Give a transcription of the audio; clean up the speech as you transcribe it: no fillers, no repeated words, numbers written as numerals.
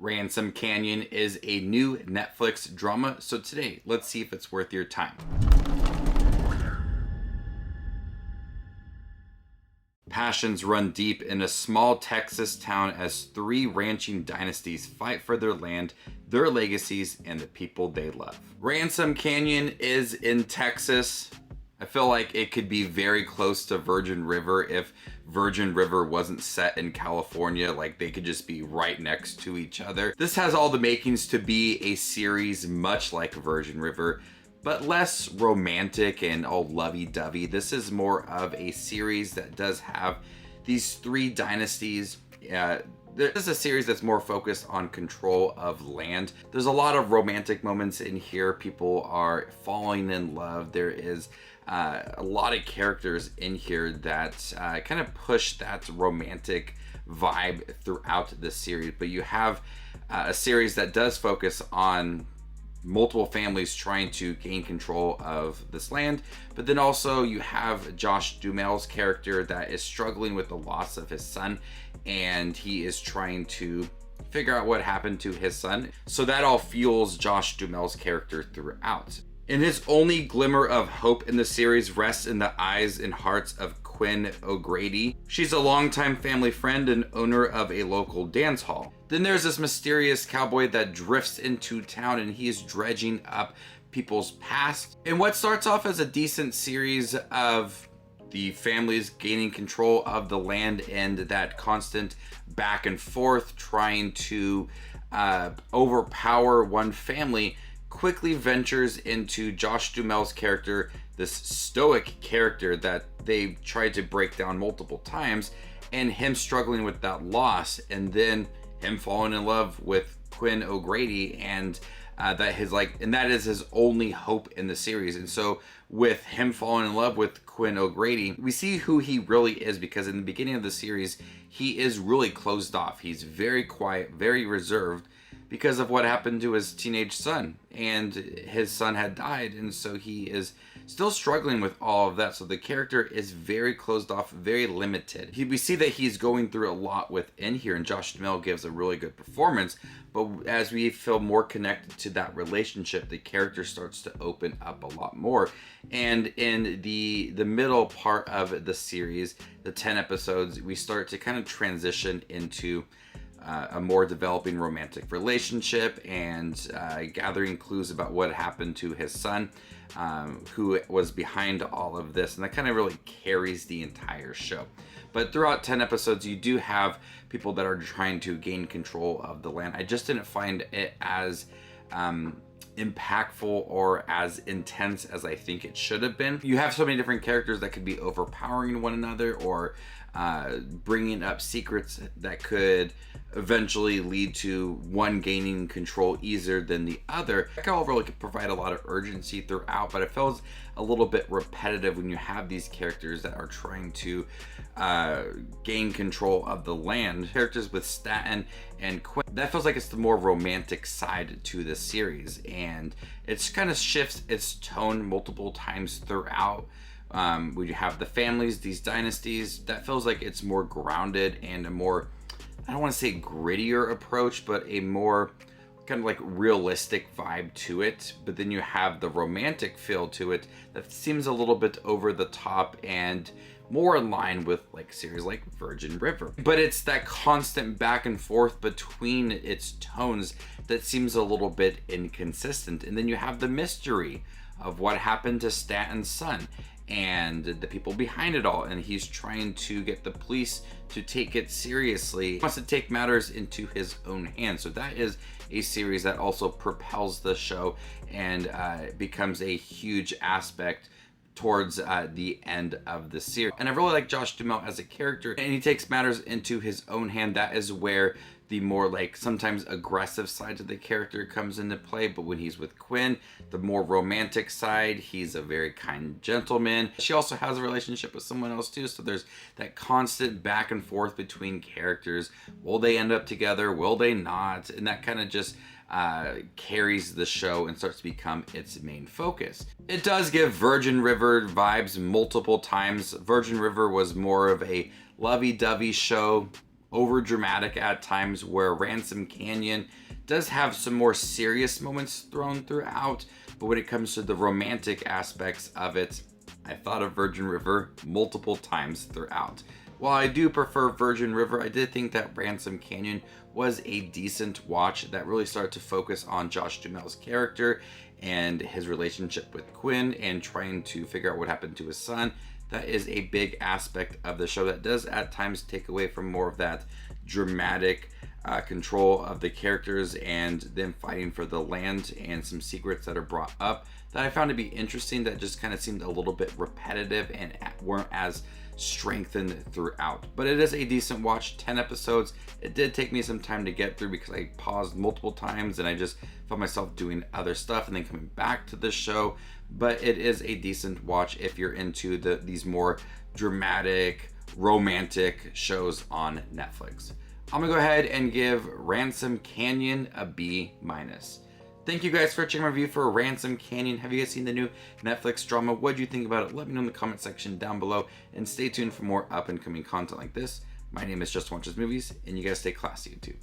Ransom Canyon is a new Netflix drama, so today, let's see if it's worth your time. Passions run deep in a small Texas town as three ranching dynasties fight for their land, their legacies, and the people they love. Ransom Canyon is in Texas. I feel like it could be very close to Virgin River if Virgin River wasn't set in California. Like, they could just be right next to each other. This has all the makings to be a series much like Virgin River, but less romantic and all lovey-dovey. This is more of a series that does have these three dynasties. This is a series that's more focused on control of land. There's a lot of romantic moments in here. People are falling in love. There is a lot of characters in here that kind of push that romantic vibe throughout the series. But you have a series that does focus on multiple families trying to gain control of this land, but then also you have Josh Duhamel's character that is struggling with the loss of his son, and he is trying to figure out what happened to his son. So that all fuels Josh Duhamel's character throughout. And his only glimmer of hope in the series rests in the eyes and hearts of Quinn O'Grady. She's a longtime family friend and owner of a local dance hall. Then there's this mysterious cowboy that drifts into town, and he is dredging up people's past. And what starts off as a decent series of the families gaining control of the land and that constant back and forth trying to overpower one family quickly ventures into Josh Duhamel's character, this stoic character that they tried to break down multiple times, and him struggling with that loss, and then him falling in love with Quinn O'Grady, and that is his only hope in the series. And so with him falling in love with Quinn O'Grady, we see who he really is, because in the beginning of the series, he is really closed off. He's very quiet, very reserved, because of what happened to his teenage son, and his son had died, and so he is still struggling with all of that. So the character is very closed off, very limited. We see that he's going through a lot within here, and Josh Duhamel gives a really good performance, but as we feel more connected to that relationship, the character starts to open up a lot more. And in the middle part of the series, the 10 episodes, we start to kind of transition into a more developing romantic relationship, and gathering clues about what happened to his son, who was behind all of this, and that kind of really carries the entire show. But throughout 10 episodes, you do have people that are trying to gain control of the land. I just didn't find it as impactful or as intense as I think it should have been. You have so many different characters that could be overpowering one another, or bringing up secrets that could eventually lead to one gaining control easier than the other. That can all really provide a lot of urgency throughout, but it feels a little bit repetitive when you have these characters that are trying to gain control of the land. Characters with Stanton and Quinn, that feels like it's the more romantic side to the series, and it's kind of shifts its tone multiple times throughout. We have the families, these dynasties, that feels like it's more grounded and a more, I don't want to say grittier approach, but a more kind of like realistic vibe to it. But then you have the romantic feel to it that seems a little bit over the top and more in line with like series like Virgin River. But it's that constant back and forth between its tones that seems a little bit inconsistent. And then you have the mystery of what happened to Stanton's son and the people behind it all, and he's trying to get the police to take it seriously. He wants to take matters into his own hands. So that is a series that also propels the show and becomes a huge aspect towards the end of the series. And I really like Josh Duhamel as a character, and he takes matters into his own hand. That is where the more like sometimes aggressive side to the character comes into play. But when he's with Quinn, the more romantic side, he's a very kind gentleman. She also has a relationship with someone else too, so there's that constant back and forth between characters. Will they end up together? Will they not? And that kind of just carries the show and starts to become its main focus. It does give Virgin River vibes multiple times. Virgin River was more of a lovey-dovey show, over dramatic at times, where Ransom Canyon does have some more serious moments thrown throughout, but when it comes to the romantic aspects of it, I thought of Virgin River multiple times throughout. While I do prefer Virgin River, I did think that Ransom Canyon was a decent watch that really started to focus on Josh Duhamel's character and his relationship with Quinn and trying to figure out what happened to his son. That is a big aspect of the show that does at times take away from more of that dramatic control of the characters and them fighting for the land and some secrets that are brought up that I found to be interesting, that just kind of seemed a little bit repetitive and weren't as strengthened throughout. But it is a decent watch, 10 episodes. It did take me some time to get through because I paused multiple times and I just found myself doing other stuff and then coming back to the show. But it is a decent watch if you're into these more dramatic, romantic shows on Netflix. I'm gonna go ahead and give Ransom Canyon a B-. Thank you guys for checking my review for Ransom Canyon. Have you guys seen the new Netflix drama? What do you think about it? Let me know in the comment section down below, and stay tuned for more up and coming content like this. My name is Just Watches Movies, and you guys stay classy, YouTube.